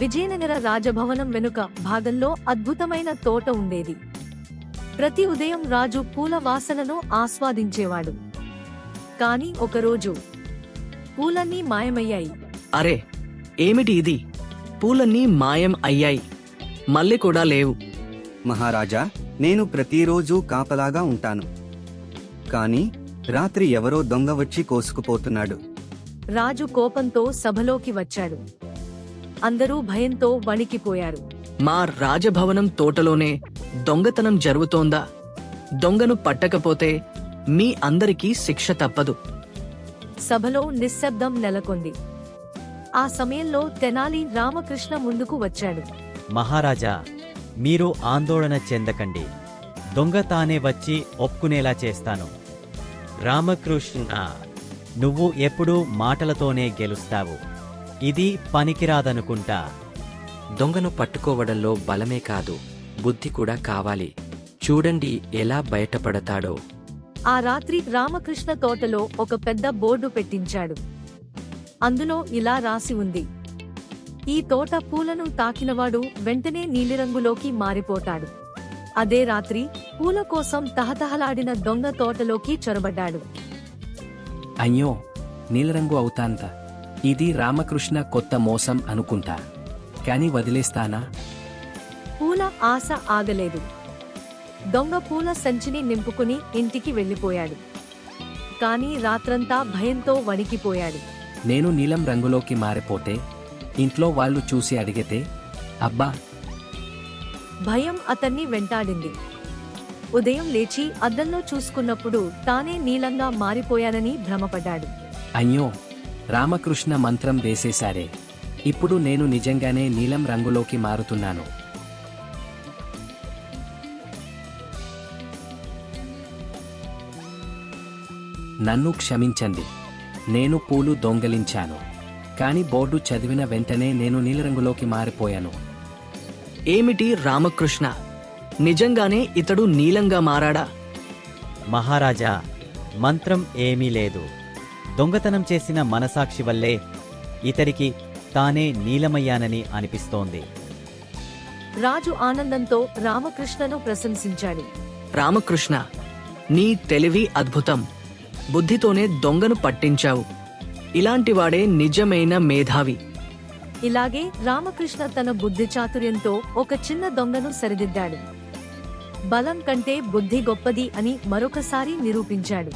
విజయనగర రాజభవనం వెనుక భాగంలో అద్భుతమైన తోట ఉండేది. ప్రతి ఉదయం రాజు పూల వాసనను ఆస్వాదించేవాడు. కాని ఒకరోజు పూలన్నీ మాయమయ్యాయి. అరే, ఏమిటి ఇది? పూలన్నీ మాయం అయ్యాయి, మళ్ళీ కూడా లేవు. మహారాజా, నేను ప్రతిరోజూ కాపలాగా ఉంటాను, కాని రాత్రి ఎవరో దొంగ వచ్చి కోసుకుపోతున్నాడు. రాజు కోపంతో సభలోకి వచ్చాడు. అందరూ భయంతో వణికిపోయారు. మా రాజభవనం తోటలోనే దొంగతనం జరుగుతోందా? దొంగను పట్టకపోతే మీ అందరికీ శిక్ష తప్పదు. సభలో నిశ్శబ్దం నెలకొంది. ఆ సమయంలో తెనాలి రామకృష్ణ ముందుకు వచ్చాడు. మహారాజా, మీరు ఆందోళన చెందకండి. దొంగ తానే వచ్చి ఒప్పుకునేలా చేస్తాను. రామకృష్ణ, నువ్వు ఎప్పుడూ మాటలతోనే గెలుస్తావు. ఇది పనికిరాదనుకుంటా. దొంగను పట్టుకోవడంలో బలమే కాదు, బుద్ధి కూడా కావాలి. చూడండి ఎలా బయటపడతాడో. ఆ రాత్రి రామకృష్ణ తోటలో ఒక పెద్ద బోర్డు పెట్టించాడు. అందులో ఇలా రాసి ఉంది: ఈ తోట పూలను తాకినవాడు వెంటనే నీలిరంగులోకి మారిపోతాడు. అదే రాత్రి పూల కోసం తహతహలాడిన దొంగ తోటలోకి చొరబడ్డాడు. అయ్యో, నీలరంగు అవుతాంత. ఇది రామకృష్ణ కొత్త మోసం అనుకుంటా, కాని వదిలేస్తానా? పూల ఆశ ఆగలేదు. దొంగ పూల సంచిని నింపుకుని ఇంటికి వెళ్ళిపోయాడు. కాని రాత్రంతా భయంతో వణికిపోయాడు. నేను నీలం రంగులోకి మారిపోతే ఇంట్లో వాళ్ళు చూసి అడిగితే? అబ్బా! భయం అతన్ని వెంటాడింది. ఉదయం లేచి అద్దంలో చూసుకున్నప్పుడు తానే నీలంగా మారిపోయానని భ్రమపడ్డాడు. అయ్యో, రామకృష్ణ మంత్రం వేసేశారే. ఇప్పుడు నేను నిజంగానే నీలం రంగులోకి మారుతున్నాను. నన్ను క్షమించండి, నేను పూలు దొంగలించాను. కాని బోర్డు చదివిన వెంటనే నేను నీలిరంగులోకి మారిపోయాను. ఏమిటి రామకృష్ణ, నిజంగానే ఇతడు నీలంగా మారాడా? మహారాజా, మంత్రం ఏమీ లేదు. దొంగతనం చేసిన మనసాక్షి వల్లే ఇతడికి తానే నీలమయ్యానని అనిపిస్తోంది. రాజు ఆనందంతో రామకృష్ణను ప్రశంసించాడు. రామకృష్ణ, నీ తెలివి అద్భుతం. బుద్ధితోనే దొంగను పట్టించావు. ఇలాంటివాడే నిజమైన మేధావి. ఇలాగే రామకృష్ణ తన బుద్ధి చాతుర్యంతో ఒక చిన్న దొంగను సరిదిద్దాడు. బలం కంటే బుద్ధి గొప్పది అని మరొకసారి నిరూపించాడు.